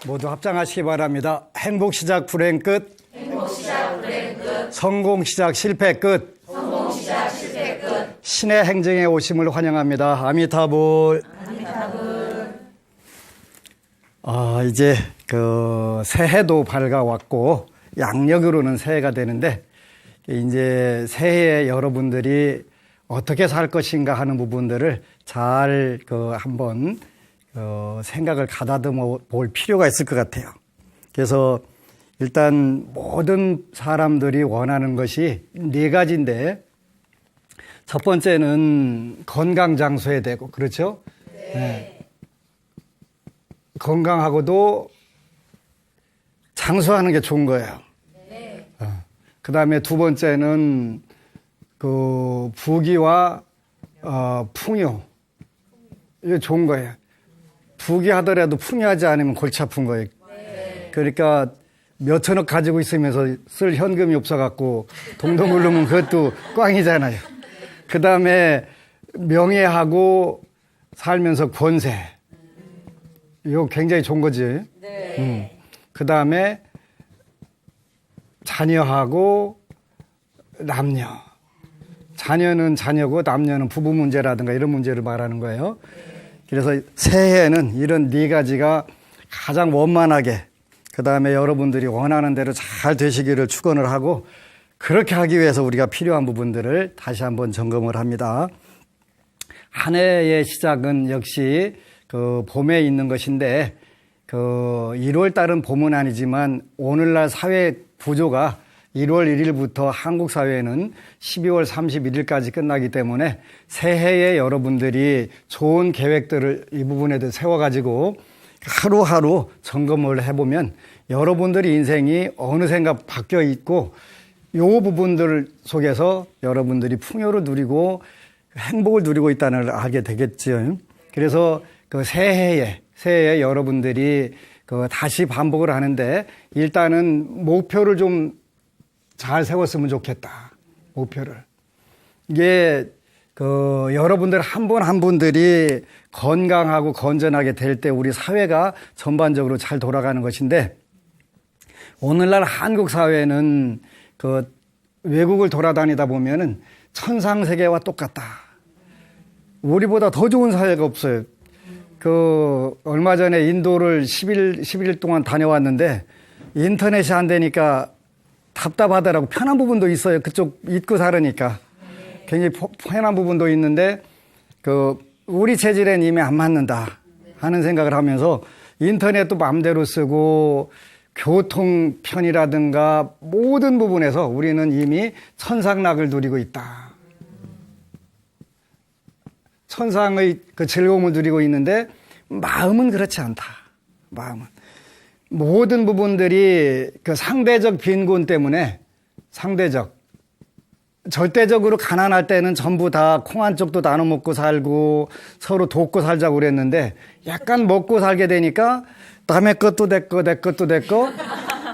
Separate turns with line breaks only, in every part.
모두 합장하시기 바랍니다. 행복 시작 불행 끝.
행복 시작 불행 끝.
성공 시작 실패 끝.
성공 시작 실패 끝.
신의 행정에 오심을 환영합니다. 아미타불.
아미타불.
이제 새해도 밝아왔고 양력으로는 새해가 되는데 이제 새해에 여러분들이 어떻게 살 것인가 하는 부분들을 잘 한번 생각을 가다듬어 볼 필요가 있을 것 같아요. 그래서 일단 모든 사람들이 원하는 것이 네 가지인데 첫 번째는 건강 장수해야 되고 그렇죠? 네. 건강하고도 장수하는 게 좋은 거예요.
네.
그 다음에 두 번째는 부귀와 풍요. 이게 좋은 거예요. 부귀하더라도 풍요하지 않으면 골치 아픈 거예요.
네.
그러니까 몇천억 가지고 있으면서 쓸 현금이 없어갖고 동동 굴르면 그것도 꽝이잖아요. 그 다음에 명예하고 살면서 권세. 이거 굉장히 좋은 거지.
네.
그 다음에 자녀하고 남녀. 자녀는 자녀고 남녀는 부부 문제라든가 이런 문제를 말하는 거예요. 그래서 새해에는 이런 네 가지가 가장 원만하게 그 다음에 여러분들이 원하는 대로 잘 되시기를 축원을 하고 그렇게 하기 위해서 우리가 필요한 부분들을 다시 한번 점검을 합니다. 한 해의 시작은 역시 봄에 있는 것인데 1월 달은 봄은 아니지만 오늘날 사회 구조가 1월 1일부터 한국 사회는 12월 31일까지 끝나기 때문에 새해에 여러분들이 좋은 계획들을 이 부분에 대해 세워가지고 하루하루 점검을 해보면 여러분들의 인생이 어느샌가 바뀌어 있고 이 부분들 속에서 여러분들이 풍요를 누리고 행복을 누리고 있다는 걸 알게 되겠죠. 그래서 새해에 여러분들이 다시 반복을 하는데 일단은 목표를 좀 잘 세웠으면 좋겠다. 목표를. 이게 여러분들 한 분 한 분들이 건강하고 건전하게 될 때 우리 사회가 전반적으로 잘 돌아가는 것인데 오늘날 한국 사회는 외국을 돌아다니다 보면은 천상세계와 똑같다. 우리보다 더 좋은 사회가 없어요. 얼마 전에 인도를 11일 동안 다녀왔는데 인터넷이 안 되니까 답답하더라고. 편한 부분도 있어요. 그쪽 잊고 살으니까. 굉장히 편한 부분도 있는데 우리 체질엔 이미 안 맞는다 하는 생각을 하면서 인터넷도 마음대로 쓰고 교통편이라든가 모든 부분에서 우리는 이미 천상락을 누리고 있다. 천상의 즐거움을 누리고 있는데 마음은 그렇지 않다. 마음은. 모든 부분들이 상대적 빈곤 때문에 절대적으로 가난할 때는 전부 다 콩 한 쪽도 나눠 먹고 살고 서로 돕고 살자고 그랬는데 약간 먹고 살게 되니까 남의 것도 내 거, 내 것도 내 거,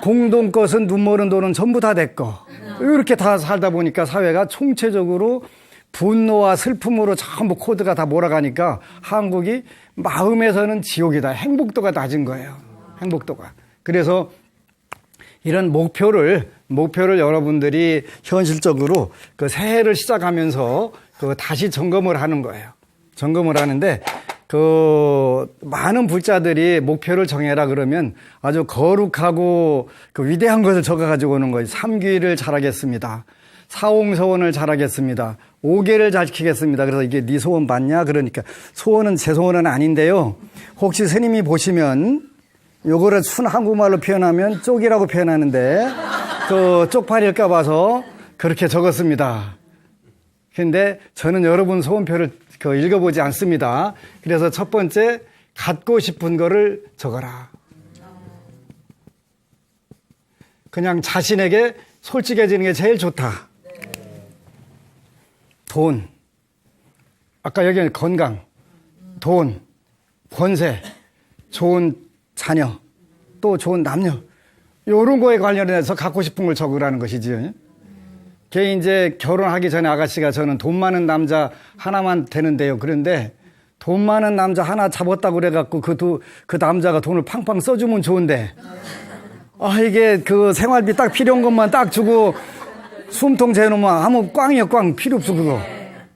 공동 것은 눈물은 돈은 전부 다 내 거. 이렇게 다 살다 보니까 사회가 총체적으로 분노와 슬픔으로 전부 코드가 다 몰아가니까 한국이 마음에서는 지옥이다. 행복도가 낮은 거예요. 행복도가. 그래서 이런 목표를 여러분들이 현실적으로 새해를 시작하면서 다시 점검을 하는 거예요. 점검을 하는데 많은 불자들이 목표를 정해라 그러면 아주 거룩하고 위대한 것을 적어가지고 오는 거예요. 3귀를 잘하겠습니다. 사홍서원을 잘하겠습니다. 5계를 잘 지키겠습니다. 그래서 이게 네 소원 맞냐? 그러니까 소원은 제 소원은 아닌데요. 혹시 스님이 보시면 요거를 순 한국말로 표현하면 쪽이라고 표현하는데 쪽팔릴까 봐서 그렇게 적었습니다. 근데 저는 여러분 소원표를 읽어보지 않습니다. 그래서 첫 번째 갖고 싶은 거를 적어라. 그냥 자신에게 솔직해지는 게 제일 좋다. 돈. 아까 여기는 건강, 돈, 권세, 좋은 자녀, 또 좋은 남녀. 이런 거에 관련해서 갖고 싶은 걸 적으라는 것이지. 걔 이제 결혼하기 전에 아가씨가 저는 돈 많은 남자 하나만 되는데요. 그런데 돈 많은 남자 하나 잡았다고 그래갖고 그 남자가 돈을 팡팡 써주면 좋은데, 이게 그 생활비 딱 필요한 것만 딱 주고 숨통 재놓으면 아무 꽝이야, 꽝. 필요 없어, 그거.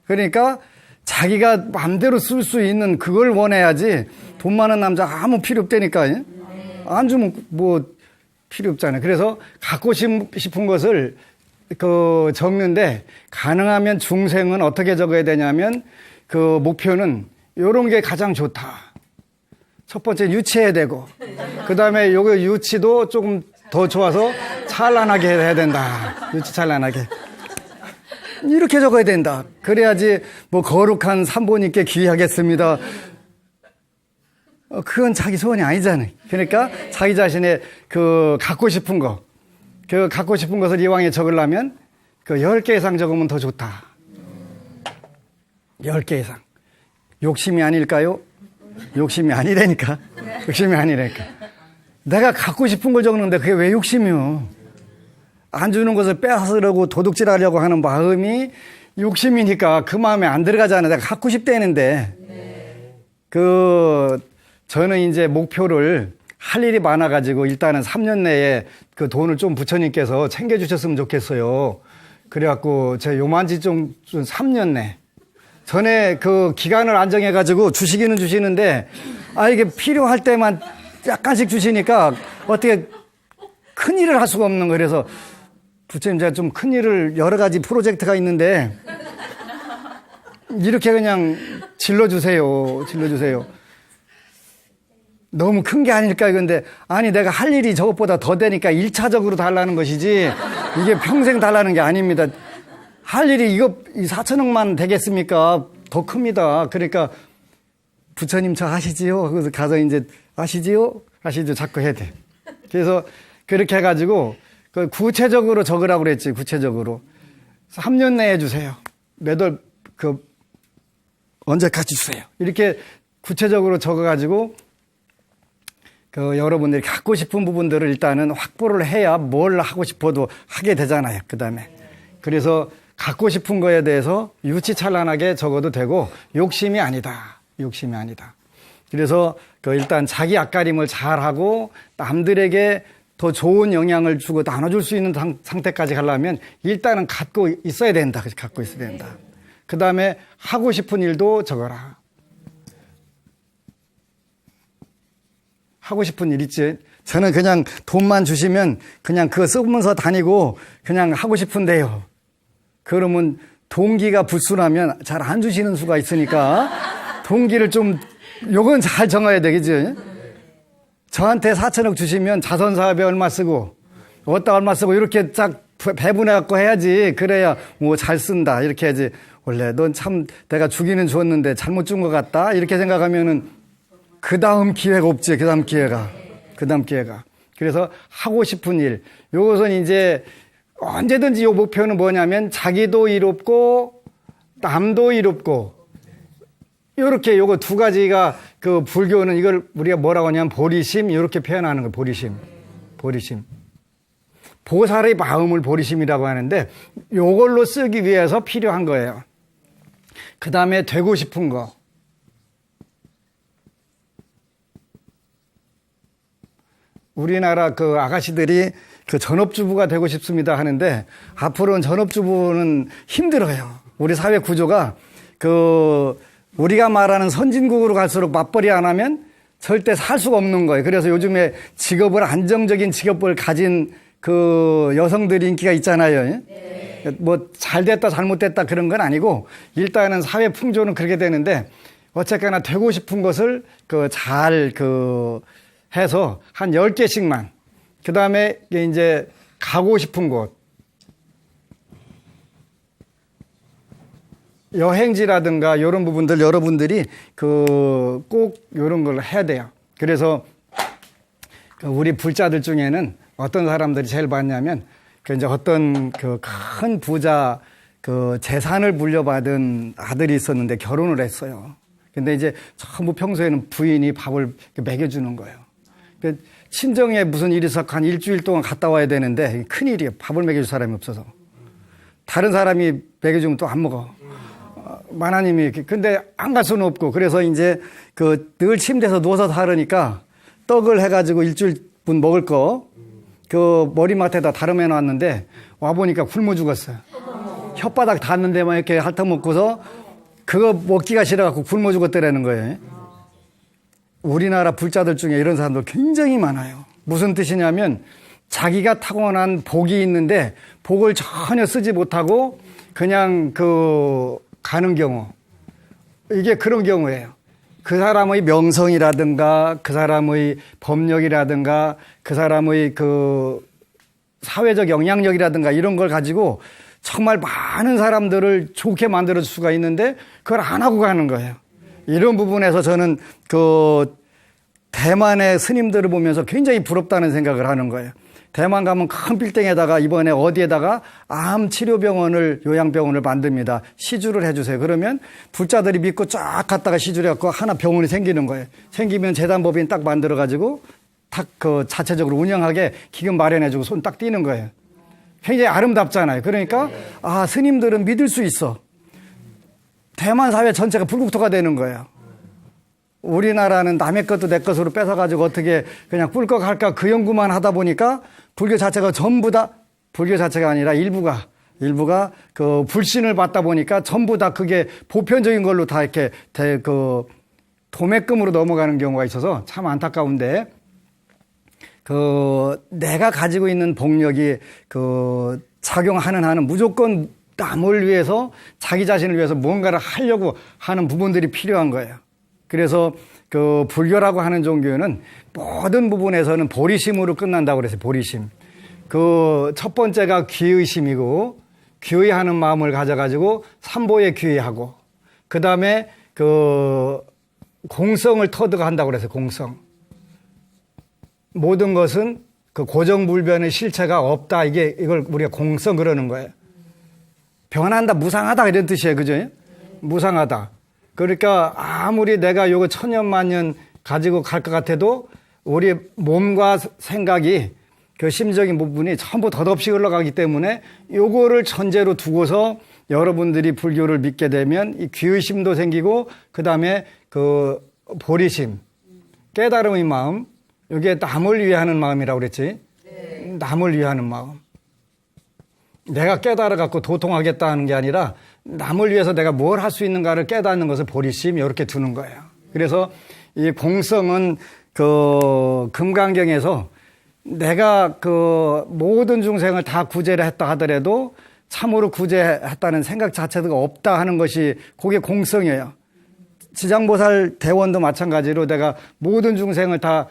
그러니까 자기가 마음대로 쓸 수 있는 그걸 원해야지 돈 많은 남자 아무 필요 없다니까. 예? 안 주면 뭐 필요 없잖아요. 그래서 갖고 싶은 것을 적는데, 가능하면 중생은 어떻게 적어야 되냐면, 그 목표는 요런 게 가장 좋다. 첫 번째 유치해야 되고, 그 다음에 요거 유치도 조금 더 좋아서 찬란하게 해야 된다. 유치 찬란하게. 이렇게 적어야 된다. 그래야지 뭐 거룩한 산보님께 귀하겠습니다. 그건 자기 소원이 아니잖아요. 그러니까 자기 자신의 갖고 싶은 거, 갖고 싶은 것을 이왕에 적으려면 10개 이상 적으면 더 좋다. 10개 이상. 욕심이 아닐까요? 욕심이 아니라니까. 욕심이 아니라니까. 내가 갖고 싶은 걸 적는데 그게 왜 욕심이요? 안 주는 것을 빼앗으려고 도둑질하려고 하는 마음이 욕심이니까 그 마음에 안 들어가잖아요. 내가 갖고 싶다는데. 저는 이제 목표를 할 일이 많아가지고 일단은 3년 내에 그 돈을 좀 부처님께서 챙겨주셨으면 좋겠어요. 그래갖고 제가 요만지 좀 3년 내. 전에 그 기간을 안정해가지고 주시기는 주시는데, 이게 필요할 때만 약간씩 주시니까 어떻게 큰 일을 할 수가 없는 거예요. 그래서 부처님, 제가 좀 큰 일을 여러 가지 프로젝트가 있는데 이렇게 그냥 질러주세요. 너무 큰 게 아닐까 이건데, 아니 내가 할 일이 저것보다 더 되니까 1차적으로 달라는 것이지 이게 평생 달라는 게 아닙니다. 할 일이 이 4천억만 되겠습니까? 더 큽니다. 그러니까 부처님 저 아시지요? 그래서 가서 이제 아시지요? 자꾸 해야 돼. 그래서 그렇게 해가지고 구체적으로 적으라고 그랬지. 구체적으로 3년 내에 주세요. 매달 언제까지 주세요. 이렇게 구체적으로 적어가지고 여러분들이 갖고 싶은 부분들을 일단은 확보를 해야 뭘 하고 싶어도 하게 되잖아요. 그 다음에. 그래서 갖고 싶은 거에 대해서 유치찬란하게 적어도 되고, 욕심이 아니다. 그래서 일단 자기 앞가림을 잘하고 남들에게 더 좋은 영향을 주고 나눠줄 수 있는 상태까지 가려면 일단은 갖고 있어야 된다. 그 다음에 하고 싶은 일도 적어라. 하고 싶은 일 있지. 저는 그냥 돈만 주시면 그냥 그거 쓰면서 다니고 그냥 하고 싶은데요. 그러면 동기가 불순하면 잘 안 주시는 수가 있으니까 동기를 좀, 요건 잘 정해야 되겠지. 저한테 4천억 주시면 자선사업에 얼마 쓰고 어디다 얼마 쓰고 이렇게 딱 배분해갖고 해야지. 그래야 뭐 잘 쓴다 이렇게 해야지. 원래 넌 참 내가 주기는 줬는데 잘못 준 것 같다 이렇게 생각하면은 그 다음 기회가 없지. 그 다음 기회가. 그래서 하고 싶은 일, 요것은 이제 언제든지 요 목표는 뭐냐면 자기도 이롭고 남도 이롭고, 요렇게 요거 두 가지가 불교는 이걸 우리가 뭐라고 하냐면 보리심, 요렇게 표현하는 거예요. 보리심. 보살의 마음을 보리심이라고 하는데 요걸로 쓰기 위해서 필요한 거예요. 그 다음에 되고 싶은 거. 우리나라 아가씨들이 전업주부가 되고 싶습니다 하는데, 앞으로는 전업주부는 힘들어요. 우리 사회 구조가 우리가 말하는 선진국으로 갈수록 맞벌이 안 하면 절대 살 수가 없는 거예요. 그래서 요즘에 안정적인 직업을 가진 여성들이 인기가 있잖아요. 네. 뭐 잘됐다 잘못됐다 그런 건 아니고 일단은 사회 풍조는 그렇게 되는데, 어쨌거나 되고 싶은 것을 잘 해서 한 10개씩만, 그 다음에 이제 가고 싶은 곳, 여행지라든가 이런 부분들 여러분들이 꼭 이런 걸 해야 돼요. 그래서 우리 불자들 중에는 어떤 사람들이 제일 많냐면 이제 어떤 큰 부자 재산을 물려받은 아들이 있었는데 결혼을 했어요. 근데 이제 전부 평소에는 부인이 밥을 먹여주는 거예요. 친정에 무슨 일이 있어서 한 일주일 동안 갔다 와야 되는데 큰일이에요. 밥을 먹여줄 사람이 없어서. 다른 사람이 먹여주면 또 안 먹어. 만화님이 이렇게. 근데 안 갈 수는 없고, 그래서 이제 그 늘 침대에서 누워서 살으니까 떡을 해가지고 일주일분 먹을 거, 그 머리맡에다 다름해 놨는데 와보니까 굶어 죽었어요. 혓바닥 닿는 데만 이렇게 핥아먹고서 그거 먹기가 싫어갖고 굶어 죽었더라는 거예요. 우리나라 불자들 중에 이런 사람들 굉장히 많아요. 무슨 뜻이냐면 자기가 타고난 복이 있는데 복을 전혀 쓰지 못하고 그냥 가는 경우. 이게 그런 경우예요. 그 사람의 명성이라든가 그 사람의 법력이라든가 그 사람의 사회적 영향력이라든가 이런 걸 가지고 정말 많은 사람들을 좋게 만들어 줄 수가 있는데 그걸 안 하고 가는 거예요. 이런 부분에서 저는 대만의 스님들을 보면서 굉장히 부럽다는 생각을 하는 거예요. 대만 가면 큰 빌딩에다가 이번에 어디에다가 암 치료병원을, 요양병원을 만듭니다. 시주를 해주세요. 그러면 불자들이 믿고 쫙 갔다가 시주를 해갖고 하나 병원이 생기는 거예요. 생기면 재단법인 딱 만들어가지고 딱 자체적으로 운영하게 기금 마련해주고 손 딱 띄는 거예요. 굉장히 아름답잖아요. 그러니까, 스님들은 믿을 수 있어. 대만 사회 전체가 불국토가 되는 거예요. 우리나라는 남의 것도 내 것으로 뺏어가지고 어떻게 그냥 꿀꺽 할까 그 연구만 하다 보니까 불교 자체가 전부 다, 불교 자체가 아니라 일부가 불신을 받다 보니까 전부 다 그게 보편적인 걸로 다 이렇게 도매금으로 넘어가는 경우가 있어서 참 안타까운데, 내가 가지고 있는 복력이 작용하는 한은 무조건 남을 위해서 자기 자신을 위해서 뭔가를 하려고 하는 부분들이 필요한 거예요. 그래서 불교라고 하는 종교는 모든 부분에서는 보리심으로 끝난다고 그랬어요. 보리심. 첫 번째가 귀의심이고, 귀의하는 마음을 가져가지고 삼보에 귀의하고, 그 다음에 공성을 터득한다고 그랬어요. 공성. 모든 것은 고정불변의 실체가 없다. 이걸 우리가 공성 그러는 거예요. 변한다, 무상하다 이런 뜻이에요. 그죠? 무상하다. 그러니까 아무리 내가 요거 천년만년 가지고 갈 것 같아도 우리 몸과 생각이 심적인 부분이 전부 덧없이 흘러가기 때문에 요거를 전제로 두고서 여러분들이 불교를 믿게 되면 이 귀의심도 생기고, 그 다음에 보리심, 깨달음의 마음, 이게 남을 위하는 마음이라고 그랬지. 네. 남을 위하는 마음. 내가 깨달아갖고 도통하겠다는 게 아니라 남을 위해서 내가 뭘 할 수 있는가를 깨닫는 것을 보리심 이렇게 두는 거예요. 그래서 이 공성은 금강경에서 내가 모든 중생을 다 구제를 했다 하더라도 참으로 구제했다는 생각 자체가 없다 하는 것이 그게 공성이에요. 지장보살 대원도 마찬가지로 내가 모든 중생을 다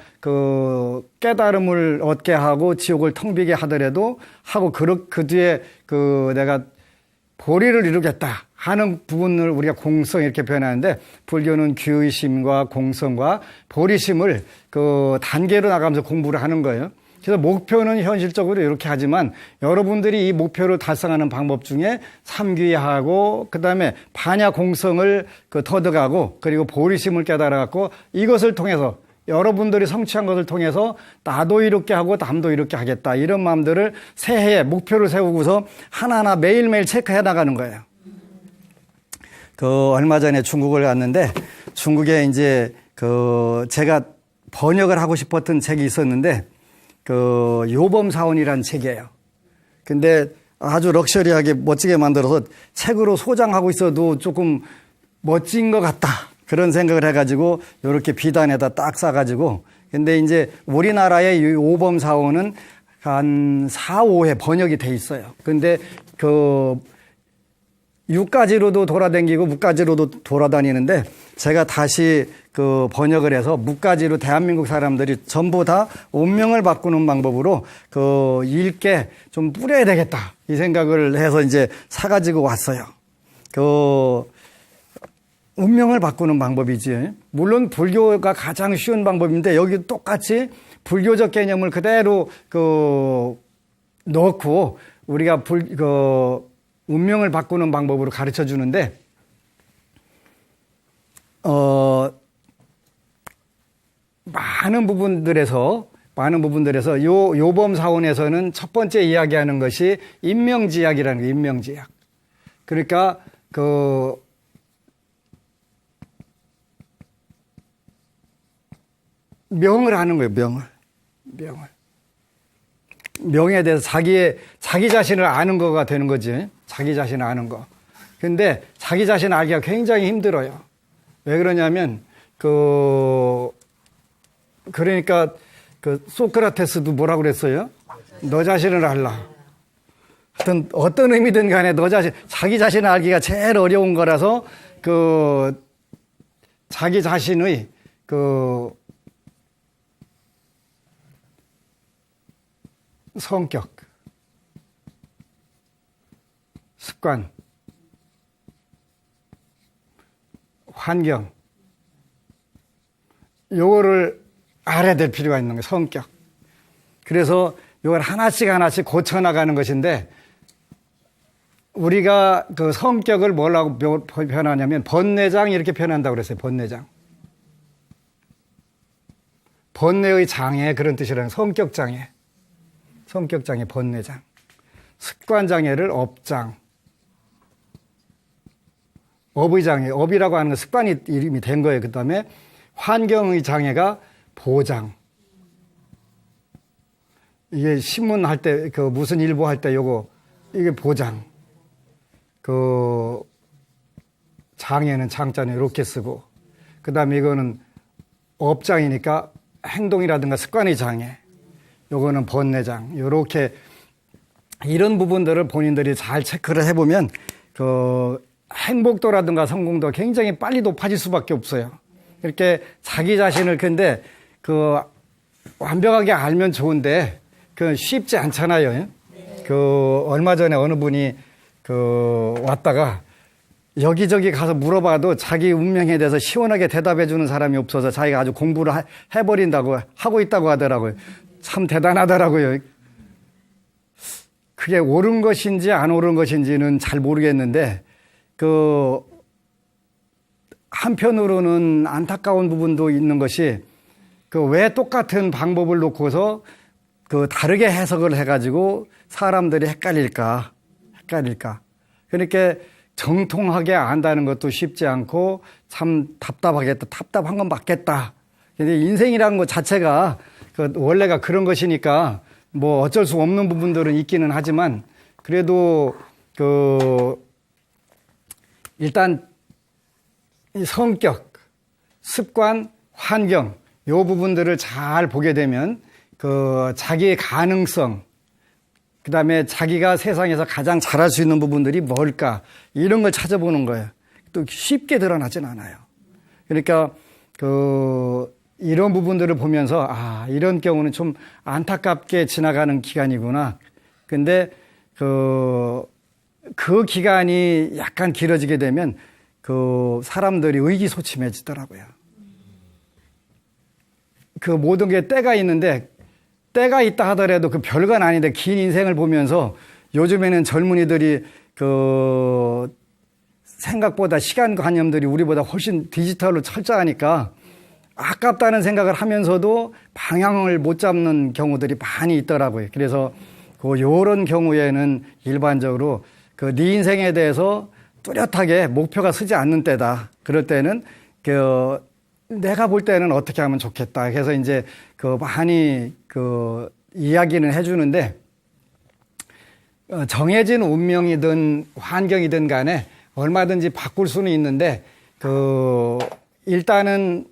깨달음을 얻게 하고 지옥을 텅 비게 하더라도 하고 그 뒤에 내가 보리를 이루겠다 하는 부분을 우리가 공성 이렇게 표현하는데, 불교는 귀의심과 공성과 보리심을 단계로 나가면서 공부를 하는 거예요. 그래서 목표는 현실적으로 이렇게 하지만 여러분들이 이 목표를 달성하는 방법 중에 삼귀하고 그 다음에 반야 공성을 터득하고 그리고 보리심을 깨달아갖고 이것을 통해서 여러분들이 성취한 것을 통해서 나도 이렇게 하고 남도 이렇게 하겠다 이런 마음들을 새해에 목표를 세우고서 하나하나 매일매일 체크해 나가는 거예요. 얼마 전에 중국을 갔는데 중국에 이제 제가 번역을 하고 싶었던 책이 있었는데 요범사원이라는 책이에요. 근데 아주 럭셔리하게 멋지게 만들어서 책으로 소장하고 있어도 조금 멋진 것 같다. 그런 생각을 해가지고 이렇게 비단에다 딱 싸가지고, 근데 이제 우리나라의 이 요범사원은 한 4, 5회 번역이 돼 있어요. 근데 육가지로도 돌아다니고 묵가지로도 돌아다니는데 제가 다시 번역을 해서 묵가지로 대한민국 사람들이 전부 다 운명을 바꾸는 방법으로 읽게 좀 뿌려야 되겠다 이 생각을 해서 이제 사가지고 왔어요. 운명을 바꾸는 방법이지. 물론 불교가 가장 쉬운 방법인데 여기 똑같이 불교적 개념을 그대로 넣고 우리가 운명을 바꾸는 방법으로 가르쳐 주는데, 많은 부분들에서 요범사원에서는 첫 번째 이야기하는 것이 인명지약이라는 거예요. 인명지약. 그러니까 명을 하는 거예요. 명을. 명에 대해서 자기 자신을 아는 거가 되는 거지. 자기 자신을 아는 거. 근데 자기 자신을 알기가 굉장히 힘들어요. 왜 그러냐면, 그러니까, 소크라테스도 뭐라고 그랬어요? 너 자신을 알라. 하여튼, 어떤 의미든 간에 자기 자신을 알기가 제일 어려운 거라서, 자기 자신의, 성격, 습관, 환경, 요거를 알아야 될 필요가 있는 거예요. 성격. 그래서 요걸 하나씩 고쳐나가는 것인데, 우리가 그 성격을 뭐라고 표현하냐면, 번뇌장 이렇게 표현한다고 그랬어요. 번뇌장. 번뇌의 장애, 그런 뜻이라는 성격 장애. 성격 장애, 번뇌장. 습관 장애를 업장. 업의 장애, 업이라고 하는 건 습관이 이름이 된 거예요. 그 다음에 환경의 장애가 보장. 이게 신문할 때, 무슨 일보 할 때 이게 보장. 장애는 장자는 이렇게 쓰고, 그 다음에 이거는 업장이니까 행동이라든가 습관의 장애. 요거는 번뇌장. 요렇게 이런 부분들을 본인들이 잘 체크를 해보면 행복도라든가 성공도 굉장히 빨리 높아질 수밖에 없어요. 이렇게 자기 자신을 근데 완벽하게 알면 좋은데 쉽지 않잖아요. 얼마 전에 어느 분이 왔다가 여기저기 가서 물어봐도 자기 운명에 대해서 시원하게 대답해 주는 사람이 없어서 자기가 아주 공부를 해버린다고 하고 있다고 하더라고요. 참 대단하더라고요. 그게 옳은 것인지 안 옳은 것인지는 잘 모르겠는데, 한편으로는 안타까운 부분도 있는 것이, 왜 똑같은 방법을 놓고서 다르게 해석을 해가지고 사람들이 헷갈릴까. 그러니까 정통하게 안다는 것도 쉽지 않고 참 답답하겠다. 답답한 건 맞겠다. 근데 인생이라는 것 자체가 원래가 그런 것이니까 뭐 어쩔 수 없는 부분들은 있기는 하지만 그래도 일단 이 성격, 습관, 환경 요 부분들을 잘 보게 되면 자기의 가능성, 그 다음에 자기가 세상에서 가장 잘할 수 있는 부분들이 뭘까 이런 걸 찾아보는 거예요. 또 쉽게 드러나진 않아요. 그러니까 이런 부분들을 보면서 이런 경우는 좀 안타깝게 지나가는 기간이구나. 근데 그 기간이 약간 길어지게 되면 사람들이 의기소침해지더라고요. 모든 게 때가 있는데 때가 있다 하더라도 별건 아닌데 긴 인생을 보면서 요즘에는 젊은이들이 생각보다 시간관념들이 우리보다 훨씬 디지털로 철저하니까 아깝다는 생각을 하면서도 방향을 못 잡는 경우들이 많이 있더라고요. 그래서 요런 경우에는 일반적으로 네 인생에 대해서 뚜렷하게 목표가 서지 않는 때다. 그럴 때는 내가 볼 때는 어떻게 하면 좋겠다. 그래서 이제 많이 이야기는 해주는데 정해진 운명이든 환경이든 간에 얼마든지 바꿀 수는 있는데 일단은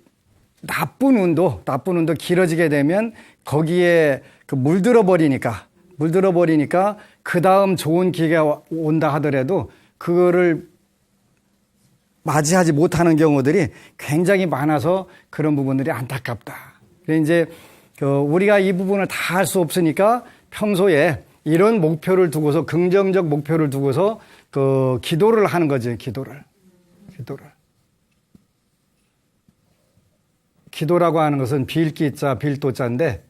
나쁜 운도 길어지게 되면 거기에 물들어 버리니까 그 다음 좋은 기회가 온다 하더라도 그거를 맞이하지 못하는 경우들이 굉장히 많아서 그런 부분들이 안타깝다. 그래서 이제 우리가 이 부분을 다 할 수 없으니까 평소에 이런 목표를 두고서 긍정적 목표를 두고서 기도를 하는 거죠. 기도라고 하는 것은 빌기자, 빌도자인데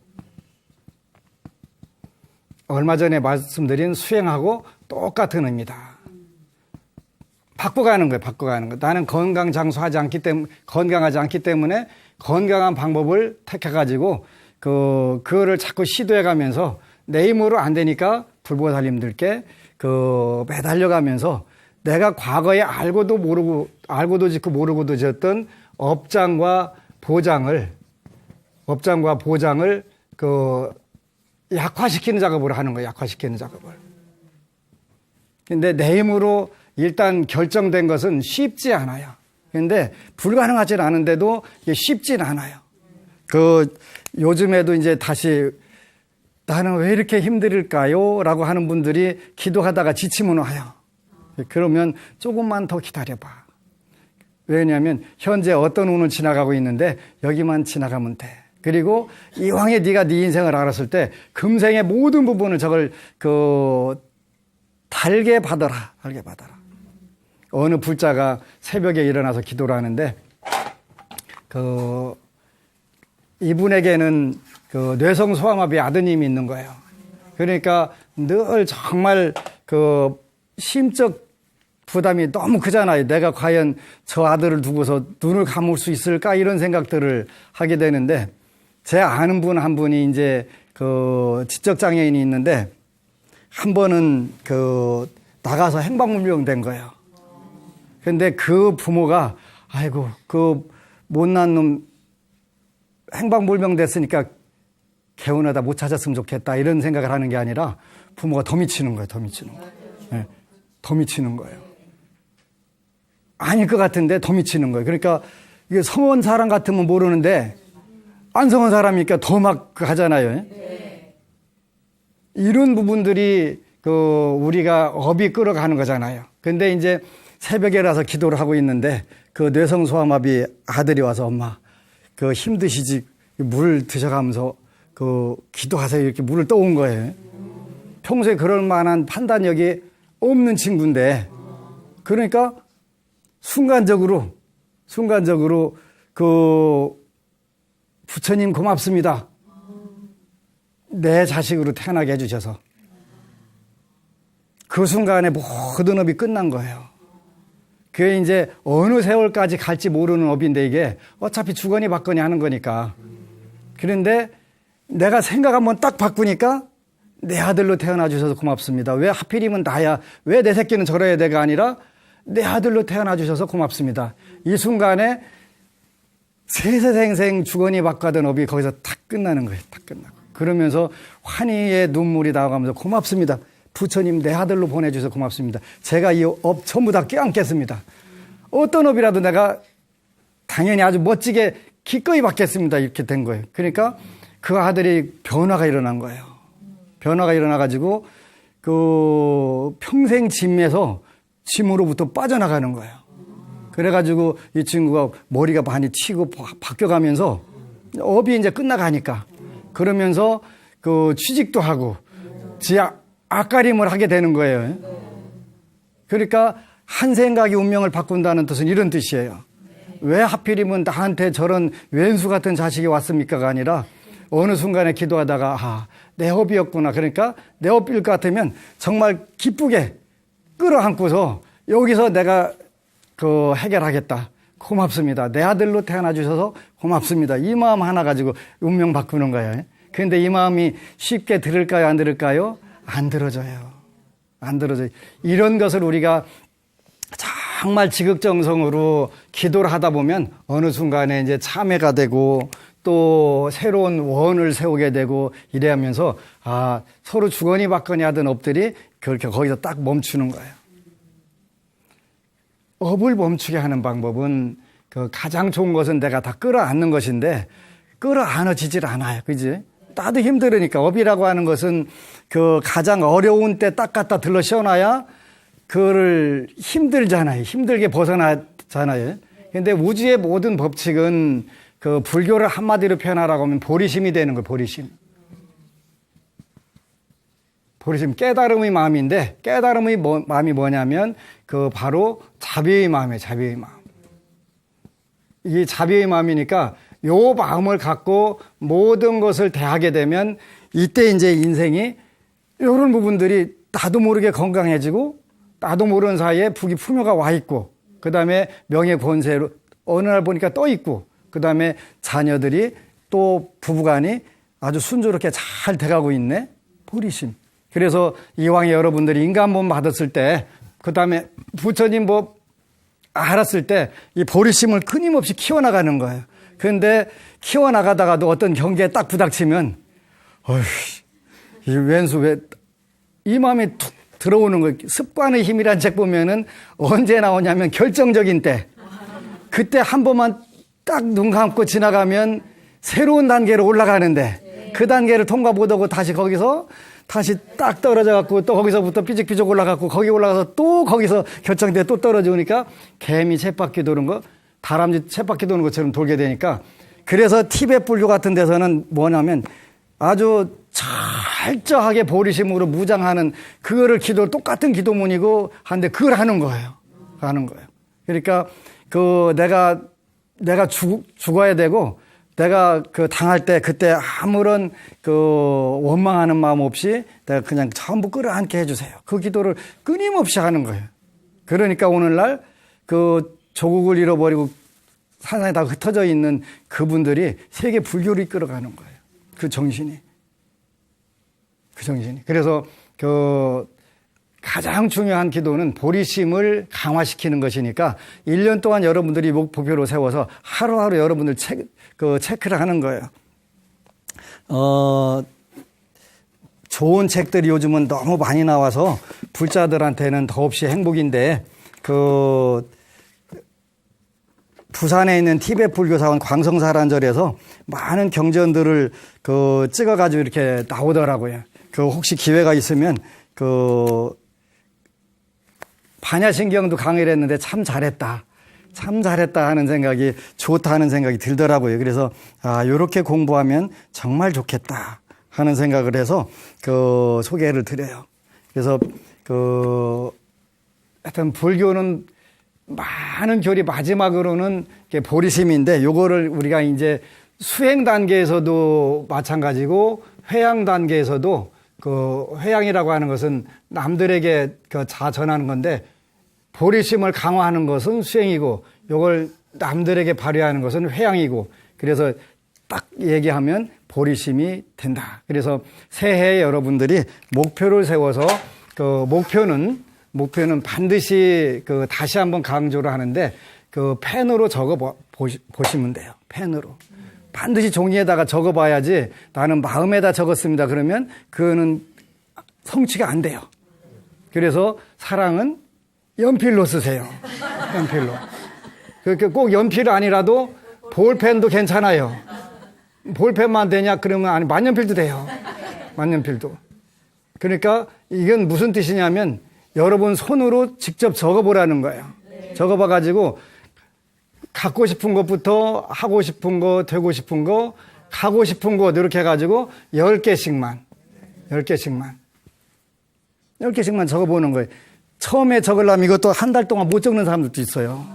얼마 전에 말씀드린 수행하고 똑같은 의미다. 바꿔가는 거예요. 나는 건강하지 않기 때문에 건강한 방법을 택해가지고 그거를 자꾸 시도해가면서 내 힘으로 안 되니까 불보살님들께 매달려가면서 내가 과거에 알고도 짓고 모르고도 짓던 업장과 보장을 업장과 보장을 약화시키는 작업을 하는 거예요. 약화시키는 작업을. 근데 내 힘으로 일단 결정된 것은 쉽지 않아요. 근데 불가능하진 않은데도 이게 쉽진 않아요. 요즘에도 이제 다시 나는 왜 이렇게 힘들까요? 라고 하는 분들이 기도하다가 지치면 와요. 그러면 조금만 더 기다려봐. 왜냐하면 현재 어떤 운은 지나가고 있는데 여기만 지나가면 돼. 그리고 이왕에 네가 네 인생을 알았을 때 금생의 모든 부분을 저걸 달게 받아라. 달게 받아라. 어느 불자가 새벽에 일어나서 기도를 하는데 이분에게는 뇌성소아마비 아드님이 있는 거예요. 그러니까 늘 정말 심적 부담이 너무 크잖아요. 내가 과연 저 아들을 두고서 눈을 감을 수 있을까 이런 생각들을 하게 되는데 제 아는 분 한 분이 이제 지적 장애인이 있는데 한 번은 나가서 행방불명된 거예요. 근데 그 부모가 아이고 못난 놈 행방불명됐으니까 개운하다 못 찾았으면 좋겠다 이런 생각을 하는 게 아니라 부모가 더 미치는 거예요. 더 미치는 거예요. 네, 더 미치는 거예요. 아닐 것 같은데 더 미치는 거예요. 그러니까 이게 성원 사람 같으면 모르는데 안 성원 사람이니까 더 막 하잖아요. 이런 부분들이 우리가 업이 끌어가는 거잖아요. 근데 이제 새벽에라서 기도를 하고 있는데 뇌성소아마비 아들이 와서 엄마 힘드시지 물 드셔가면서 기도하세요 이렇게 물을 떠온 거예요. 평소에 그럴 만한 판단력이 없는 친구인데 그러니까 순간적으로 부처님 고맙습니다. 내 자식으로 태어나게 해주셔서 그 순간에 모든 업이 끝난 거예요. 그게 이제 어느 세월까지 갈지 모르는 업인데 이게 어차피 주거니 받거니 하는 거니까. 그런데 내가 생각 한번 딱 바꾸니까 내 아들로 태어나 주셔서 고맙습니다. 왜 하필이면 나야? 왜 내 새끼는 저래야 돼가 아니라 내 아들로 태어나 주셔서 고맙습니다. 이 순간에 세세생생 주거니 받거든 업이 거기서 탁 끝나는 거예요. 탁 끝나고. 그러면서 환희의 눈물이 나와가면서 고맙습니다. 부처님 내 아들로 보내주셔서 고맙습니다. 제가 이 업 전부 다 껴안겠습니다. 어떤 업이라도 내가 당연히 아주 멋지게 기꺼이 받겠습니다. 이렇게 된 거예요. 그러니까 그 아들이 변화가 일어난 거예요. 변화가 일어나가지고 평생 짐에서 짐으로부터 빠져나가는 거예요. 그래가지고 이 친구가 머리가 많이 튀고 바뀌어가면서 업이 이제 끝나가니까 그러면서 취직도 하고 앞가림을 하게 되는 거예요. 그러니까 한 생각이 운명을 바꾼다는 뜻은 이런 뜻이에요. 왜 하필이면 나한테 저런 왼수 같은 자식이 왔습니까가 아니라 어느 순간에 기도하다가 내 업이었구나. 그러니까 내 업일 것 같으면 정말 기쁘게 끌어안고서 여기서 내가 해결하겠다. 고맙습니다. 내 아들로 태어나 주셔서 고맙습니다. 이 마음 하나 가지고 운명 바꾸는 거예요. 그런데 이 마음이 쉽게 들을까요? 안 들을까요? 안 들어져요. 안 들어져요. 이런 것을 우리가 정말 지극정성으로 기도를 하다 보면 어느 순간에 이제 참회가 되고 또 새로운 원을 세우게 되고 이래 하면서 서로 주거니 받거니 하던 업들이 그렇게 거기서 딱 멈추는 거예요. 업을 멈추게 하는 방법은 가장 좋은 것은 내가 다 끌어안는 것인데 끌어안아지질 않아요. 그지? 나도 힘들으니까 업이라고 하는 것은 가장 어려운 때 딱 갖다 들러 씌워놔야 그거를 힘들잖아요. 힘들게 벗어나잖아요. 근데 우주의 모든 법칙은 불교를 한마디로 표현하라고 하면 보리심이 되는 거예요. 보리심. 보리심, 깨달음의 마음인데 깨달음의 마음이 뭐냐면 바로 자비의 마음이에요. 자비의 마음. 이게 자비의 마음이니까 요 마음을 갖고 모든 것을 대하게 되면 이때 이제 인생이 이런 부분들이 나도 모르게 건강해지고 나도 모르는 사이에 부귀 풍요가 와 있고 그 다음에 명예 권세로 어느 날 보니까 떠 있고 그 다음에 자녀들이 또 부부간이 아주 순조롭게 잘 돼가고 있네. 보리심. 그래서 이왕에 여러분들이 인간몸 받았을 때 그 다음에 부처님 알았을 때 이 보리심을 끊임없이 키워나가는 거예요. 그런데 키워나가다가도 어떤 경계에 딱 부닥치면, 어휴, 이 왼수 왜, 이 마음이 툭 들어오는 거. 습관의 힘이란 책 보면은 언제 나오냐면 결정적인 때. 그때 한 번만 딱 눈 감고 지나가면 새로운 단계로 올라가는데 그 단계를 통과 못하고 다시 거기서 다시 딱 떨어져 갖고 또 거기서부터 삐죽삐죽 올라가고 거기 올라가서 또 거기서 결정돼 또 떨어지니까 개미 쳇바퀴 도는 거, 다람쥐 쳇바퀴 도는 것처럼 돌게 되니까 그래서 티베트 불교 같은 데서는 뭐냐면 아주 철저하게 보리심으로 무장하는 그거를 똑같은 기도문이고 한데 그걸 하는 거예요. 하는 거예요. 그러니까 내가 죽어야 되고 내가 당할 때 그때 아무런 원망하는 마음 없이 내가 그냥 전부 끌어안게 해주세요. 그 기도를 끊임없이 하는 거예요. 그러니까 오늘날 조국을 잃어버리고 산상에 다 흩어져 있는 그분들이 세계 불교를 이끌어가는 거예요. 그 정신이. 그래서 가장 중요한 기도는 보리심을 강화시키는 것이니까 1년 동안 여러분들이 목표로 세워서 하루하루 여러분들 체크를 하는 거예요. 좋은 책들이 요즘은 너무 많이 나와서 불자들한테는 더없이 행복인데 부산에 있는 티베트 불교사원 광성사란절에서 많은 경전들을 찍어가지고 이렇게 나오더라고요. 혹시 기회가 있으면 반야신경도 강의를 했는데 참 잘했다 하는 생각이, 좋다 하는 생각이 들더라고요. 그래서 요렇게 공부하면 정말 좋겠다 하는 생각을 해서 소개를 드려요. 그래서 하여튼 불교는 많은 교리 마지막으로는 보리심인데 요거를 우리가 이제 수행 단계에서도 마찬가지고 회양 단계에서도 회양이라고 하는 것은 남들에게 전하는 건데 보리심을 강화하는 것은 수행이고 요걸 남들에게 발휘하는 것은 회양이고, 그래서 딱 얘기하면 보리심이 된다. 그래서 새해에 여러분들이 목표를 세워서 목표는 반드시 다시 한번 강조를 하는데 펜으로 적어 보시면 돼요. 펜으로. 반드시 종이에다가 적어 봐야지 나는 마음에다 적었습니다. 그러면 그거는 성취가 안 돼요. 그래서 사랑은 연필로 쓰세요. 연필로. 그렇게 꼭 연필 아니라도 볼펜도 괜찮아요. 볼펜만 되냐? 그러면 아니, 만년필도 돼요. 만년필도. 그러니까 이건 무슨 뜻이냐면 여러분 손으로 직접 적어보라는 거예요. 적어봐가지고 갖고 싶은 것부터 하고 싶은 거, 되고 싶은 거, 가고 싶은 거 이렇게 해가지고 10개씩만 적어보는 거예요. 처음에 적으려면 이것도 한 달 동안 못 적는 사람들도 있어요.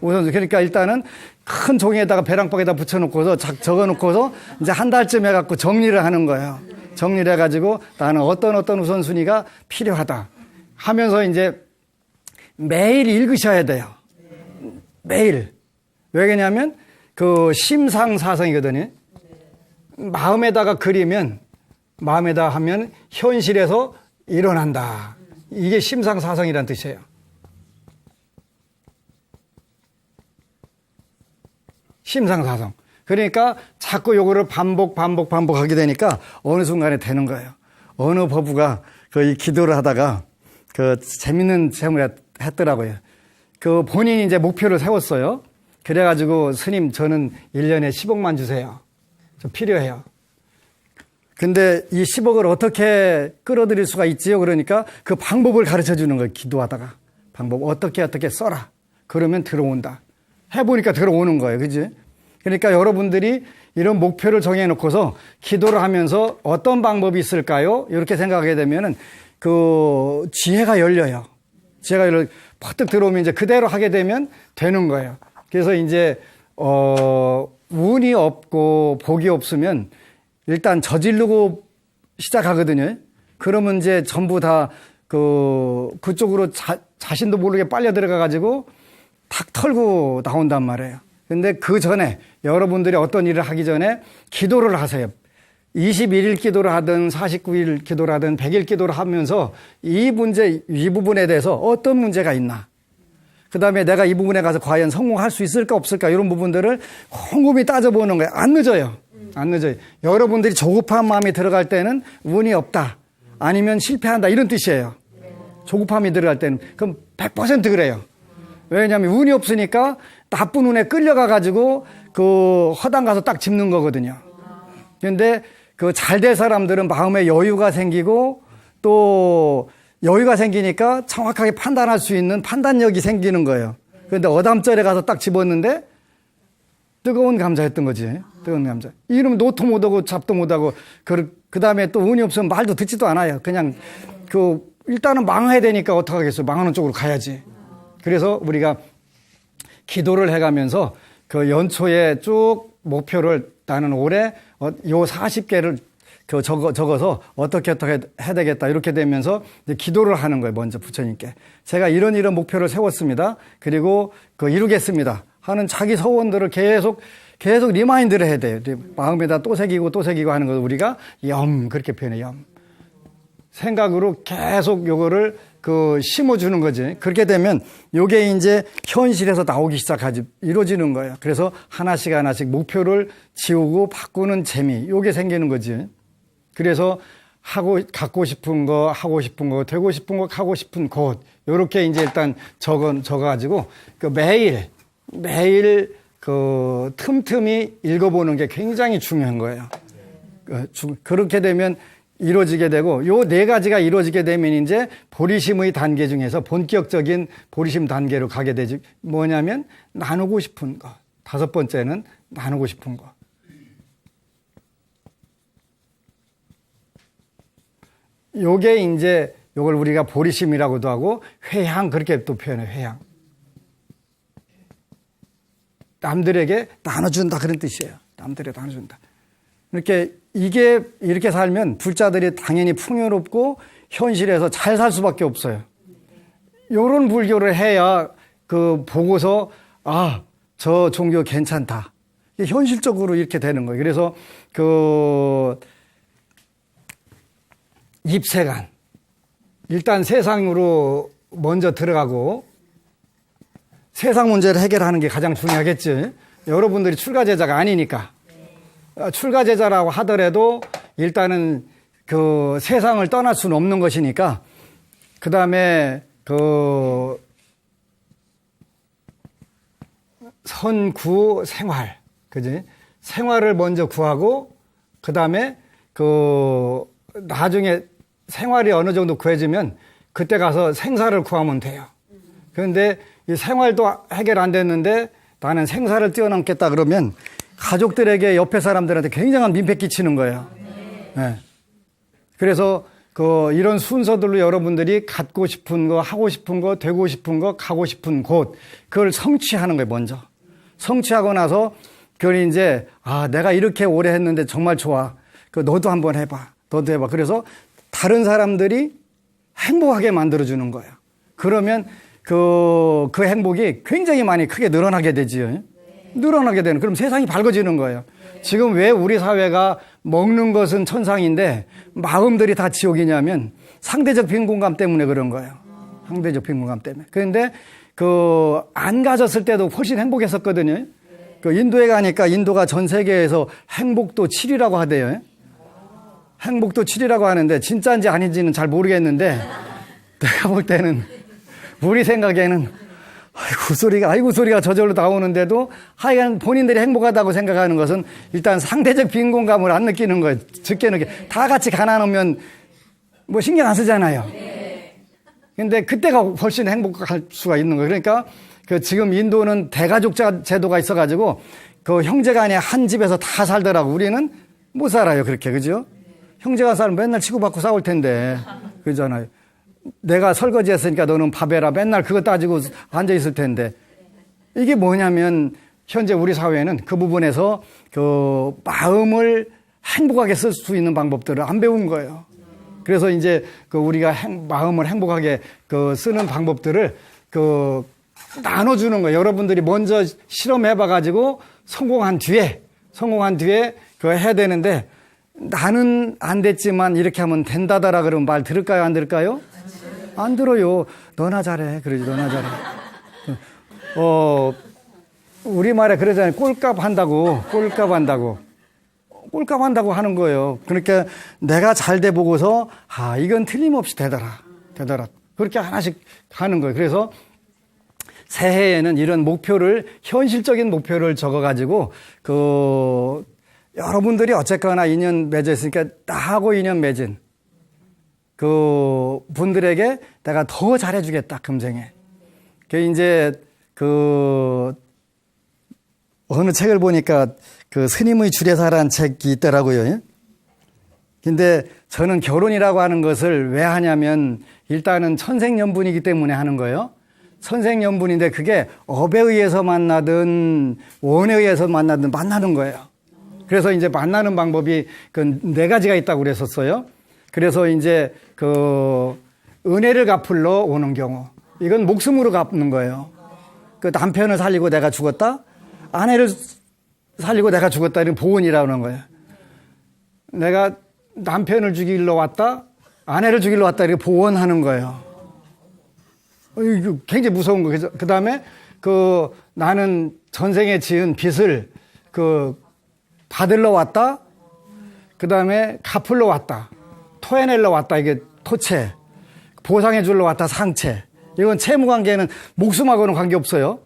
우선 그러니까 일단은 큰 종이에다가 배랑박에다 붙여놓고서 적어놓고서 이제 한 달쯤 해갖고 정리를 하는 거예요. 정리를 해가지고 나는 어떤 우선순위가 필요하다 하면서 이제 매일 읽으셔야 돼요. 매일. 왜 그러냐면 심상사성이거든요. 마음에다가 그리면, 마음에다 하면 현실에서 일어난다. 이게 심상사성이란 뜻이에요. 심상사성. 그러니까 자꾸 요거를 반복하게 되니까 어느 순간에 되는 거예요. 어느 법부가 이 기도를 하다가 재밌는 제목을 했더라고요. 본인이 이제 목표를 세웠어요. 그래가지고 스님 저는 1년에 10억만 주세요. 좀 필요해요. 근데 이 10억을 어떻게 끌어들일 수가 있지요? 그러니까 그 방법을 가르쳐 주는 거예요. 기도하다가. 방법 어떻게 써라. 그러면 들어온다. 해보니까 들어오는 거예요. 그지? 그러니까 여러분들이 이런 목표를 정해놓고서 기도를 하면서 어떤 방법이 있을까요? 이렇게 생각하게 되면은 지혜가 열려요. 지혜가 퍼뜩 들어오면 이제 그대로 하게 되면 되는 거예요. 그래서 이제 운이 없고 복이 없으면 일단 저지르고 시작하거든요. 그러면 이제 전부 다 그쪽으로 자신도 모르게 빨려 들어가가지고 탁 털고 나온단 말이에요. 근데 그 전에 여러분들이 어떤 일을 하기 전에 기도를 하세요. 21일 기도를 하든 49일 기도를 하든 100일 기도를 하면서 이 부분에 대해서 어떤 문제가 있나. 그 다음에 내가 이 부분에 가서 과연 성공할 수 있을까 없을까 이런 부분들을 곰곰이 따져보는 거예요. 안 늦어요. 안 늦어요. 여러분들이 조급한 마음이 들어갈 때는 운이 없다. 아니면 실패한다. 이런 뜻이에요. 조급함이 들어갈 때는. 그럼 100% 그래요. 왜냐하면 운이 없으니까 나쁜 운에 끌려가가지고 그 허당 가서 딱 짚는 거거든요. 그런데 그 잘 될 사람들은 마음에 여유가 생기고 또 여유가 생기니까 정확하게 판단할 수 있는 판단력이 생기는 거예요. 그런데 어담절에 가서 딱 집었는데 뜨거운 감자였던 거지. 뜨거운 감자. 이러면 노도 못하고 잡도 못하고 그 다음에 또 운이 없으면 말도 듣지도 않아요. 그냥 일단은 망해야 되니까 어떡하겠어요. 망하는 쪽으로 가야지. 그래서 우리가 기도를 해가면서 그 연초에 쭉 목표를 나는 올해 요 40개를 적어서 어떻게 해야 되겠다 이렇게 되면서 이제 기도를 하는 거예요. 먼저 부처님께 제가 이런 목표를 세웠습니다. 그리고 이루겠습니다 하는 자기 서원들을 계속 리마인드를 해야 돼요. 마음에다 또 새기고 하는 거 우리가 그렇게 표현해요. 생각으로 계속 요거를 심어주는 거지. 그렇게 되면 요게 이제 현실에서 나오기 시작하지, 이루어지는 거예요. 그래서 하나씩 목표를 지우고 바꾸는 재미, 요게 생기는 거지. 그래서 갖고 싶은 거, 하고 싶은 거, 되고 싶은 거, 가고 싶은 곳, 요렇게 이제 일단 적어가지고, 매일 틈틈이 읽어보는 게 굉장히 중요한 거예요. 그렇게 되면 이루어지게 되고, 요 네 가지가 이루어지게 되면 이제 보리심의 단계 중에서 본격적인 보리심 단계로 가게 되지. 뭐냐면 나누고 싶은 거. 5번째는 나누고 싶은 거. 요게 이제 요걸 우리가 보리심이라고도 하고 회향 그렇게 또 표현해요. 회향. 남들에게 나눠준다 그런 뜻이에요. 남들에게 나눠준다. 이렇게 살면 불자들이 당연히 풍요롭고 현실에서 잘 살 수밖에 없어요. 요런 불교를 해야 보고서 저 종교 괜찮다. 현실적으로 이렇게 되는 거예요. 그래서 입세간 일단 세상으로 먼저 들어가고 세상 문제를 해결하는 게 가장 중요하겠지. 여러분들이 출가제자가 아니니까. 출가제자라고 하더라도 일단은 세상을 떠날 수는 없는 것이니까 그 다음에 선구 생활, 그지? 생활을 먼저 구하고 그 다음에 나중에 생활이 어느 정도 구해지면 그때 가서 생사를 구하면 돼요. 그런데 이 생활도 해결 안 됐는데 나는 생사를 뛰어넘겠다 그러면 가족들에게 옆에 사람들한테 굉장한 민폐 끼치는 거예요. 네. 그래서 이런 순서들로 여러분들이 갖고 싶은 거, 하고 싶은 거, 되고 싶은 거, 가고 싶은 곳, 그걸 성취하는 거예요, 먼저. 성취하고 나서 그걸 이제 내가 이렇게 오래 했는데 정말 좋아. 너도 한번 해봐. 너도 해봐. 그래서 다른 사람들이 행복하게 만들어주는 거예요. 그러면 그 행복이 굉장히 많이 크게 늘어나게 되지요. 늘어나게 되는. 그럼 세상이 밝아지는 거예요. 지금 왜 우리 사회가 먹는 것은 천상인데 마음들이 다 지옥이냐면 상대적 빈곤감 때문에 그런 거예요. 상대적 빈곤감 때문에. 그런데 안 가졌을 때도 훨씬 행복했었거든요. 인도에 가니까 인도가 전 세계에서 행복도 7위라고 하대요. 행복도 7위라고 하는데 진짜인지 아닌지는 잘 모르겠는데 내가 볼 때는 우리 생각에는 아이고 소리가 저절로 나오는데도 하여간 본인들이 행복하다고 생각하는 것은 일단 상대적 빈곤감을 안 느끼는 거예요. 적게 느끼. 다 같이 가난하면 뭐 신경 안 쓰잖아요. 근데 그때가 훨씬 행복할 수가 있는 거예요. 그러니까 지금 인도는 대가족자 제도가 있어가지고 형제간에 한 집에서 다 살더라고. 우리는 못 살아요. 그렇게. 그죠? 형제가 살면 맨날 치고받고 싸울 텐데. 그러잖아요. 내가 설거지 했으니까 너는 밥 해라. 맨날 그거 따지고 앉아있을 텐데. 이게 뭐냐면, 현재 우리 사회는 그 부분에서 마음을 행복하게 쓸 수 있는 방법들을 안 배운 거예요. 그래서 이제 우리가 마음을 행복하게 쓰는 방법들을 나눠주는 거예요. 여러분들이 먼저 실험해봐가지고 성공한 뒤에 해야 되는데, 나는 안 됐지만 이렇게 하면 된다더라 그러면 말 들을까요? 안 들을까요? 안 들어요. 너나 잘해. 그러지, 너나 잘해. 우리말에 그러잖아요. 꼴값 한다고 하는 거예요. 그러니까 내가 잘 돼 보고서, 이건 틀림없이 되더라. 그렇게 하나씩 하는 거예요. 그래서 새해에는 이런 현실적인 목표를 적어가지고, 여러분들이 어쨌거나 인연 맺어 있으니까 나하고 인연 맺은 분들에게 내가 더 잘해주겠다, 금생에. 어느 책을 보니까 스님의 주례사라는 책이 있더라고요. 근데 저는 결혼이라고 하는 것을 왜 하냐면 일단은 천생연분이기 때문에 하는 거예요. 천생연분인데 그게 업에 의해서 만나든 원에 의해서 만나는 거예요. 그래서 이제 만나는 방법이 네 가지가 있다고 그랬었어요. 그래서 이제 은혜를 갚으러 오는 경우. 이건 목숨으로 갚는 거예요. 남편을 살리고 내가 죽었다? 아내를 살리고 내가 죽었다. 이런 보은이라는 거예요. 내가 남편을 죽이러 왔다? 아내를 죽이러 왔다. 이렇게 보원하는 거예요. 이거 굉장히 무서운 거죠. 그 다음에 나는 전생에 지은 빚을 받으러 왔다? 그 다음에 갚으러 왔다. 토해내러 왔다. 이게 토채. 보상해 주러 왔다. 상채. 이건 채무관계는 목숨하고는 관계없어요.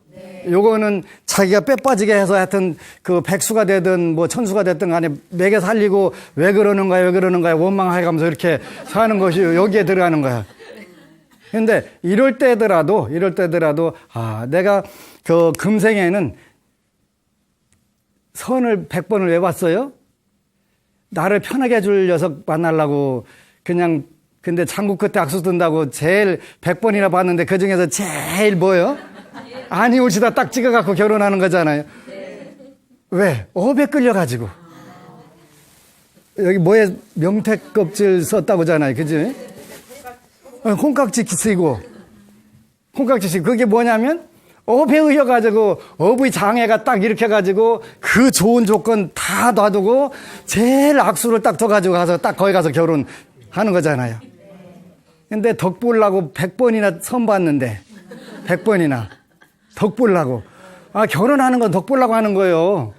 요거는 자기가 빼 빠지게 해서 하여튼 백수가 되든 천수가 됐든 간에 매개 살리고 왜 그러는 거야 원망해가면서 이렇게 사는 것이 여기에 들어가는 거야. 근데 이럴 때더라도 내가 금생에는 선을 100번을 왜 봤어요? 나를 편하게 해줄 녀석 만나려고 근데 장구 끝에 악수 든다고 제일 100번이나 봤는데 그 중에서 제일 뭐요? 아니 올시다 딱 찍어갖고 결혼하는 거잖아요. 왜? 업에 끌려가지고. 여기 뭐에 명태 껍질 썼다고 하잖아요. 그지? 콩깍지 쓰고. 그게 뭐냐면 업에 의해가지고 업의 장애가 딱 이렇게 해가지고 그 좋은 조건 다 놔두고 제일 악수를 딱 둬가지고 가서 딱 거기 가서 결혼하는 거잖아요. 근데 덕 보려고 100번이나 선 봤는데 100번이나 덕 보려고 결혼하는 건 덕 보려고 하는 거예요.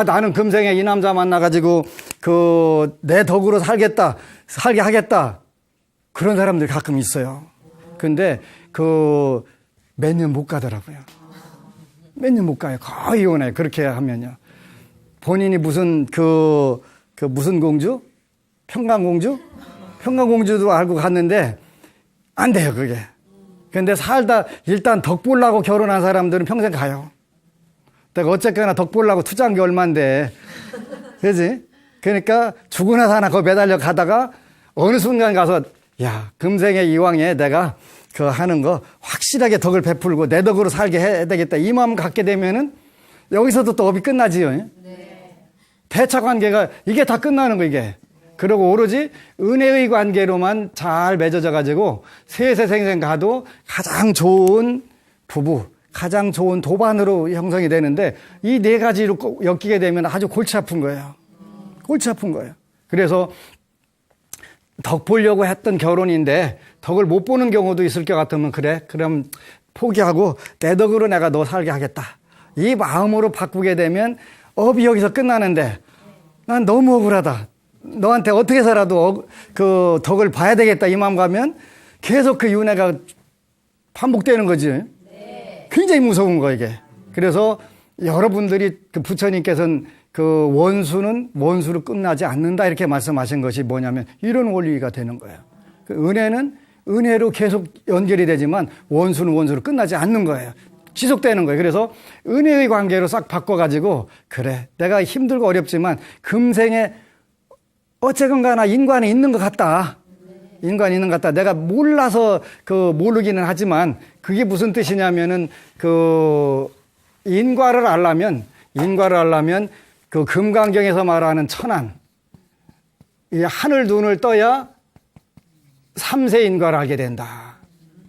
나는 금생에 이 남자 만나가지고 내 덕으로 살게 하겠다. 그런 사람들 가끔 있어요. 근데 몇 년 못 가더라고요. 몇 년 못 가요. 거의 이혼해요. 그렇게 하면요. 본인이 무슨 무슨 공주? 평강공주도 알고 갔는데 안 돼요, 그게. 근데 살다 일단 덕 보려고 결혼한 사람들은 평생 가요. 내가 어쨌거나 덕 보려고 투자한 게 얼만데. 그지? 그러니까 죽으나 사나 거기 매달려 가다가 어느 순간 가서 금생에 이왕에 내가 하는 거 확실하게 덕을 베풀고 내 덕으로 살게 해야 되겠다. 이 마음 갖게 되면은 여기서도 또 업이 끝나지요. 네. 대차 관계가 이게 다 끝나는 거 이게. 그리고 오로지 은혜의 관계로만 잘 맺어져 가지고 세세생생 가도 가장 좋은 부부, 가장 좋은 도반으로 형성이 되는데 이 네 가지로 꼭 엮이게 되면 아주 골치 아픈 거예요. 그래서 덕 보려고 했던 결혼인데 덕을 못 보는 경우도 있을 것 같으면 그럼 포기하고 내 덕으로 내가 너 살게 하겠다. 이 마음으로 바꾸게 되면 업이 여기서 끝나는데 난 너무 억울하다. 너한테 어떻게 해서라도 덕을 봐야 되겠다. 이 마음 가면 계속 그 윤회가 반복되는 거지. 굉장히 무서운 거 이게. 그래서 여러분들이 부처님께서는 원수는 원수로 끝나지 않는다 이렇게 말씀하신 것이 뭐냐면 이런 원리가 되는 거예요. 은혜는 은혜로 계속 연결이 되지만 원수는 원수로 끝나지 않는 거예요. 지속되는 거예요. 그래서 은혜의 관계로 싹 바꿔가지고 내가 힘들고 어렵지만 금생에 어쨌건 간에 인관이 있는 것 같다. 내가 몰라서 모르기는 하지만 그게 무슨 뜻이냐면은 인과를 알려면 금강경에서 말하는 천안, 이 하늘 눈을 떠야 삼세 인과를 알게 된다.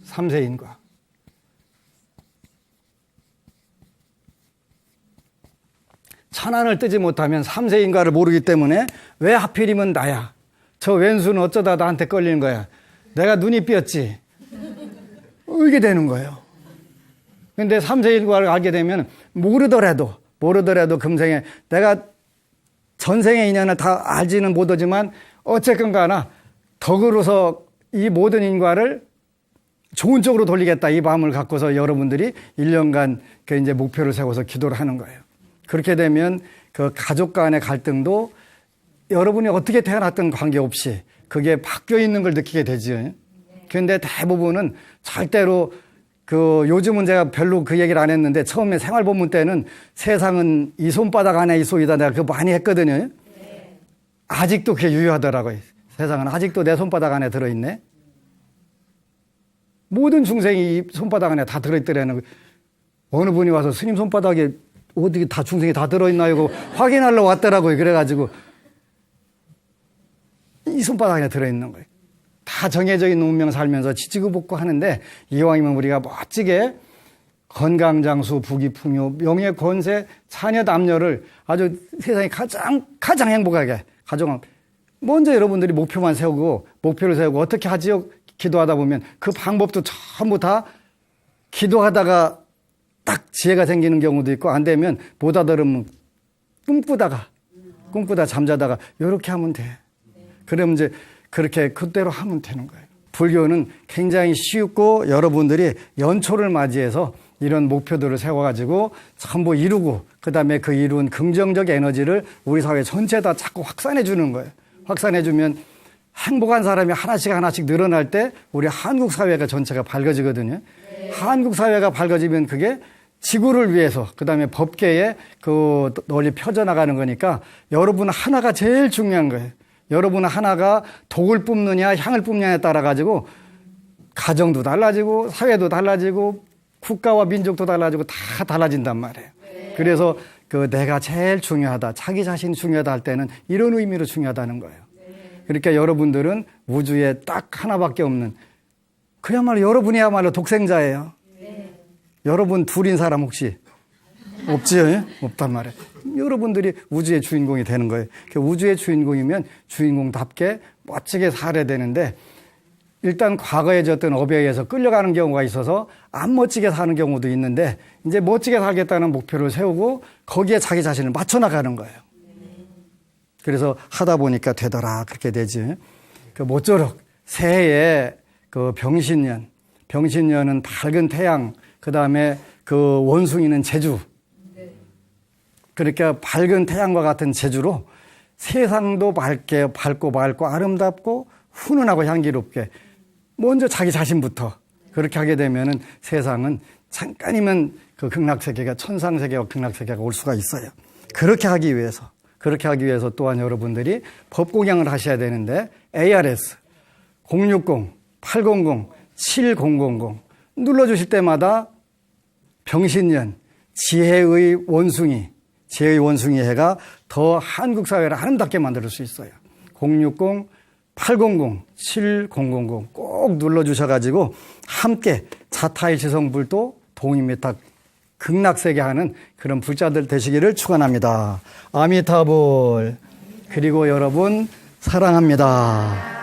삼세 인과. 천안을 뜨지 못하면 삼세 인과를 모르기 때문에 왜 하필이면 나야? 저 왼수는 어쩌다 나한테 걸리는 거야? 내가 눈이 삐었지? 이게 되는 거예요. 근데 삼세인과를 알게 되면 모르더라도 금생에 내가 전생의 인연을 다 알지는 못하지만 어쨌건 가나 덕으로서 이 모든 인과를 좋은 쪽으로 돌리겠다 이 마음을 갖고서 여러분들이 1년간 그 이제 목표를 세워서 기도를 하는 거예요. 그렇게 되면 그 가족 간의 갈등도 여러분이 어떻게 태어났던 관계없이 그게 바뀌어 있는 걸 느끼게 되죠. 그런데 대부분은 절대로 그 요즘은 제가 별로 그 얘기를 안 했는데 처음에 생활본문 때는 세상은 이 손바닥 안에 있소이다 내가 그거 많이 했거든요. 아직도 그게 유효하더라고요. 세상은 아직도 내 손바닥 안에 들어있네. 모든 중생이 이 손바닥 안에 다 들어있더라는 어느 분이 와서 스님 손바닥에 어디 다 중생이 다 들어있나 이거 확인하러 왔더라고요. 그래가지고 이 손바닥 안에 들어있는 거예요. 다 정해져 있는 운명 살면서 지지고 볶고 하는데 이왕이면 우리가 멋지게 건강장수, 부귀풍요, 명예, 권세, 자녀, 남녀를 아주 세상에 가장 행복하게 가정 먼저 여러분들이 목표를 세우고 어떻게 하지요? 기도하다 보면 그 방법도 전부 다 기도하다가 딱 지혜가 생기는 경우도 있고 안 되면 보다 들으면 꿈꾸다 잠자다가 이렇게 하면 돼. 그러면 이제 그렇게 그대로 하면 되는 거예요. 불교는 굉장히 쉽고 여러분들이 연초를 맞이해서 이런 목표들을 세워가지고 전부 이루고 그다음에 그 이룬 긍정적 에너지를 우리 사회 전체에다 자꾸 확산해 주는 거예요. 확산해 주면 행복한 사람이 하나씩 늘어날 때 우리 한국 사회가 전체가 밝아지거든요. 한국 사회가 밝아지면 그게 지구를 위해서 그다음에 법계에 그 널리 펴져나가는 거니까 여러분 하나가 제일 중요한 거예요. 여러분 하나가 독을 뿜느냐 향을 뿜느냐에 따라 가지고 가정도 달라지고 사회도 달라지고 국가와 민족도 달라지고 다 달라진단 말이에요. 그래서 그 내가 제일 중요하다, 자기 자신이 중요하다 할 때는 이런 의미로 중요하다는 거예요. 그러니까 여러분들은 우주에 딱 하나밖에 없는 그야말로 여러분이야말로 독생자예요. 여러분 둘인 사람 혹시 없지요? 없단 말이에요. 여러분들이 우주의 주인공이 되는 거예요. 우주의 주인공이면 주인공답게 멋지게 살아야 되는데 일단 과거에 졌던 업에 의해서 끌려가는 경우가 있어서 안 멋지게 사는 경우도 있는데 이제 멋지게 살겠다는 목표를 세우고 거기에 자기 자신을 맞춰 나가는 거예요. 그래서 하다 보니까 되더라 그렇게 되지. 그 모쪼록 새해에 그 병신년은 밝은 태양, 그 다음에 그 원숭이는 제주. 그러니까 밝은 태양과 같은 제주로 세상도 밝고 아름답고 훈훈하고 향기롭게 먼저 자기 자신부터 그렇게 하게 되면은 세상은 잠깐이면 그 극락세계가 천상세계와 극락세계가 올 수가 있어요. 그렇게 하기 위해서 또한 여러분들이 법공양을 하셔야 되는데 ARS 060-800-7000 눌러주실 때마다 병신년 지혜의 원숭이 해가 더 한국 사회를 아름답게 만들 수 있어요. 060-800-7000 꼭 눌러주셔가지고 함께 자타일치성불도 동임미탁 극락세계 하는 그런 불자들 되시기를 축원합니다. 아미타불. 그리고 여러분 사랑합니다.